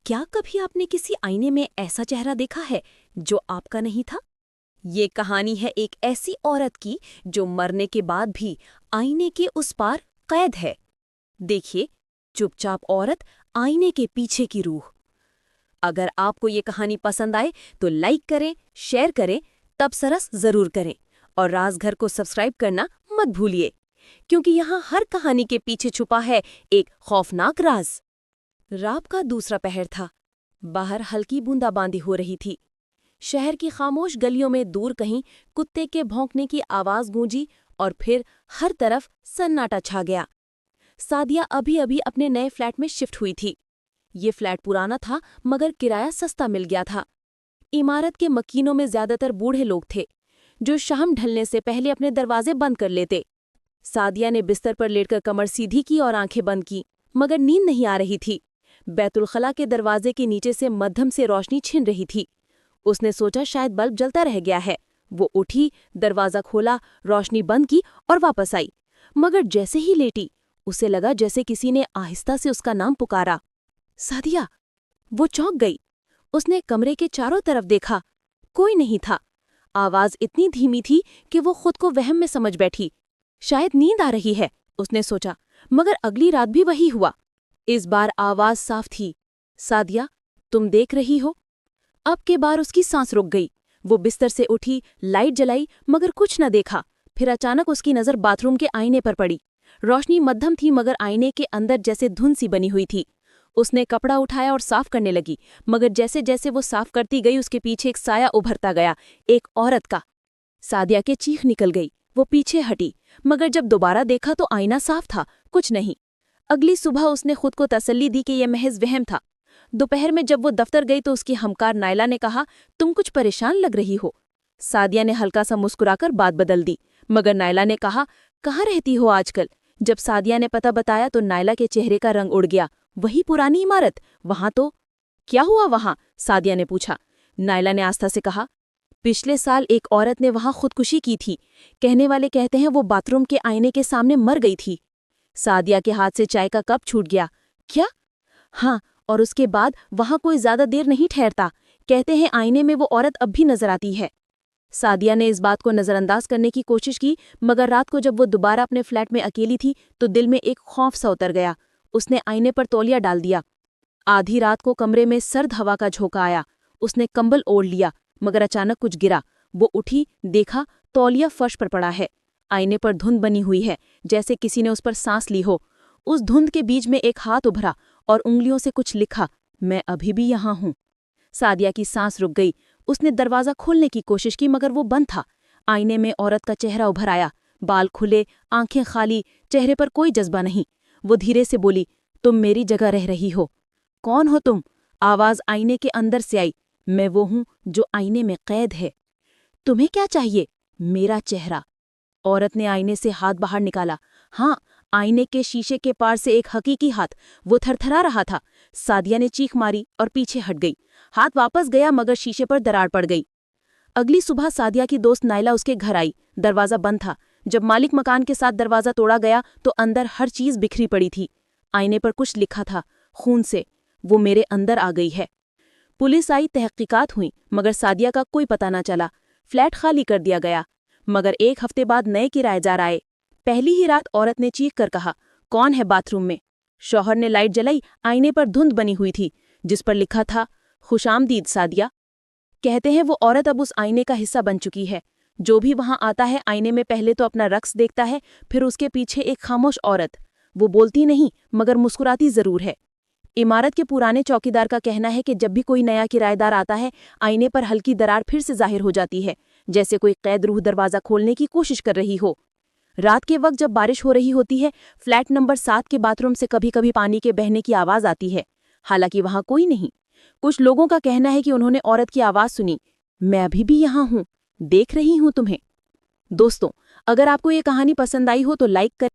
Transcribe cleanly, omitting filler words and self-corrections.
کیا کبھی آپ نے کسی آئینے میں ایسا چہرہ دیکھا ہے جو آپ کا نہیں تھا؟ یہ کہانی ہے ایک ایسی عورت کی جو مرنے کے بعد بھی آئینے کے اس پار قید ہے۔ دیکھیے، چپ چاپ عورت، آئینے کے پیچھے کی روح۔ اگر آپ کو یہ کہانی پسند آئے تو لائک کریں، شیئر کریں، تبصرہ ضرور کریں اور راز گھر کو سبسکرائب کرنا مت بھولیے، کیونکہ یہاں ہر کہانی کے پیچھے چھپا ہے ایک خوفناک راز۔ رات کا دوسرا پہر تھا۔ باہر ہلکی بوندا باندی ہو رہی تھی۔ شہر کی خاموش گلیوں میں دور کہیں کتے کے بھونکنے کی آواز گونجی اور پھر ہر طرف سناٹا چھا گیا۔ سعدیہ ابھی ابھی اپنے نئے فلیٹ میں شفٹ ہوئی تھی۔ یہ فلیٹ پرانا تھا مگر کرایہ سستا مل گیا تھا۔ عمارت کے مکینوں میں زیادہ تر بوڑھے لوگ تھے جو شام ڈھلنے سے پہلے اپنے دروازے بند کر لیتے۔ سعدیہ نے بستر پر لیٹ کر کمر سیدھی کی اور آنکھیں بند کی مگر نیند نہیں آ رہی تھی۔ بیت الخلاء کے دروازے کے نیچے سے مدھم سے روشنی چھن رہی تھی۔ اس نے سوچا شاید بلب جلتا رہ گیا ہے۔ وہ اٹھی، دروازہ کھولا، روشنی بند کی اور واپس آئی، مگر جیسے ہی لیٹی اسے لگا جیسے کسی نے آہستہ سے اس کا نام پکارا۔ سعدیہ! وہ چونک گئی۔ اس نے کمرے کے چاروں طرف دیکھا، کوئی نہیں تھا۔ آواز اتنی دھیمی تھی کہ وہ خود کو وہم میں سمجھ بیٹھی۔ شاید نیند آ رہی ہے، اس نے سوچا، مگر اگلی رات بھی وہی ہوا۔ اس بار آواز صاف تھی، سعدیہ، تم دیکھ رہی ہو؟ اب کے بار اس کی سانس رک گئی۔ وہ بستر سے اٹھی، لائٹ جلائی مگر کچھ نہ دیکھا۔ پھر اچانک اس کی نظر باتھ روم کے آئینے پر پڑی۔ روشنی مدھم تھی مگر آئینے کے اندر جیسے دھند سی بنی ہوئی تھی۔ اس نے کپڑا اٹھایا اور صاف کرنے لگی، مگر جیسے جیسے وہ صاف کرتی گئی اس کے پیچھے ایک سایہ ابھرتا گیا، ایک عورت کا۔ سعدیہ کے چیخ نکل گئی۔ وہ پیچھے ہٹی، مگر جب دوبارہ دیکھا تو آئینہ صاف تھا، کچھ نہیں۔ اگلی صبح اس نے خود کو تسلی دی کہ یہ محض وہم تھا۔ دوپہر میں جب وہ دفتر گئی تو اس کی ہمکار نائلہ نے کہا، تم کچھ پریشان لگ رہی ہو۔ سعدیہ نے ہلکا سا مسکرا کر بات بدل دی، مگر نائلہ نے کہا، کہاں رہتی ہو آج کل؟ جب سعدیہ نے پتہ بتایا تو نائلہ کے چہرے کا رنگ اڑ گیا۔ وہی پرانی عمارت، وہاں تو… کیا ہوا وہاں؟ سعدیہ نے پوچھا۔ نائلہ نے آستہ سے کہا، پچھلے سال ایک عورت نے وہاں خودکشی کی تھی۔ کہنے والے کہتے ہیں وہ باتھ روم کے آئینے کے سامنے مر گئی تھی۔ سعدیہ کے ہاتھ سے چائے کا کپ چھوٹ گیا۔ کیا؟ ہاں، اور اس کے بعد وہاں کوئی زیادہ دیر نہیں ٹھہرتا۔ کہتے ہیں آئینے میں وہ عورت اب بھی نظر آتی ہے۔ سعدیہ نے اس بات کو نظر انداز کرنے کی کوشش کی، مگر رات کو جب وہ دوبارہ اپنے فلیٹ میں اکیلی تھی تو دل میں ایک خوف سا اتر گیا۔ اس نے آئینے پر تولیہ ڈال دیا۔ آدھی رات کو کمرے میں سرد ہوا کا جھونکا آیا۔ اس نے کمبل اوڑھ لیا، مگر اچانک کچھ گرا۔ وہ اٹھی، دیکھا تولیہ فرش پر پڑا ہے۔ آئینے پر دھند بنی ہوئی ہے، جیسے کسی نے اس پر سانس لی ہو۔ اس دھند کے بیچ میں ایک ہاتھ ابھرا اور انگلیوں سے کچھ لکھا، میں ابھی بھی یہاں ہوں۔ سعدیہ کی سانس رک گئی۔ اس نے دروازہ کھولنے کی کوشش کی مگر وہ بند تھا۔ آئینے میں عورت کا چہرہ ابھر آیا، بال کھلے، آنکھیں خالی، چہرے پر کوئی جذبہ نہیں۔ وہ دھیرے سے بولی، تم میری جگہ رہ رہی ہو۔ کون ہو تم؟ آواز آئینے کے اندر سے آئی۔ میں وہ ہوں جو آئینے میں قید ہے۔ تمہیں کیا چاہیے؟ میرا چہرہ۔ عورت نے آئینے سے ہاتھ باہر نکالا۔ ہاں، آئینے کے شیشے کے پار سے ایک حقیقی ہاتھ۔ وہ تھر تھرا رہا تھا۔ سعدیہ نے چیخ ماری اور پیچھے ہٹ گئی۔ ہاتھ واپس گیا مگر شیشے پر دراڑ پڑ گئی۔ اگلی صبح سعدیہ کی دوست نائلہ اس کے گھر آئی۔ دروازہ بند تھا۔ جب مالک مکان کے ساتھ دروازہ توڑا گیا تو اندر ہر چیز بکھری پڑی تھی۔ آئینے پر کچھ لکھا تھا، خون سے، وہ میرے اندر آ گئی ہے۔ پولیس آئی، تحقیقات ہوئیں مگر سعدیہ کا کوئی پتہ نہ چلا۔ فلیٹ خالی کر دیا گیا، مگر ایک ہفتے بعد نئے کرایہ دار آئے۔ پہلی ہی رات عورت نے چیخ کر کہا، کون ہے باتھ روم میں؟ شوہر نے لائٹ جلائی۔ آئینے پر دھند بنی ہوئی تھی جس پر لکھا تھا، خوش آمدید سعدیہ۔ کہتے ہیں وہ عورت اب اس آئینے کا حصہ بن چکی ہے۔ جو بھی وہاں آتا ہے آئینے میں پہلے تو اپنا رقص دیکھتا ہے، پھر اس کے پیچھے ایک خاموش عورت۔ وہ بولتی نہیں مگر مسکراتی ضرور ہے۔ عمارت کے پرانے چوکیدار کا کہنا ہے کہ جب بھی کوئی نیا کرایہ دار آتا ہے آئینے پر ہلکی دراڑ پھر سے ظاہر ہو جاتی ہے، جیسے کوئی قید روح دروازہ کھولنے کی کوشش کر رہی ہو۔ رات کے وقت جب بارش ہو رہی ہوتی ہے، فلیٹ نمبر 7 کے باتھ روم سے کبھی کبھی پانی کے بہنے کی آواز آتی ہے، حالانکہ وہاں کوئی نہیں۔ کچھ لوگوں کا کہنا ہے کہ انہوں نے عورت کی آواز سنی، میں ابھی بھی یہاں ہوں، دیکھ رہی ہوں تمہیں۔ دوستوں، اگر آپ کو یہ کہانی پسند آئی ہو تو لائک کریں۔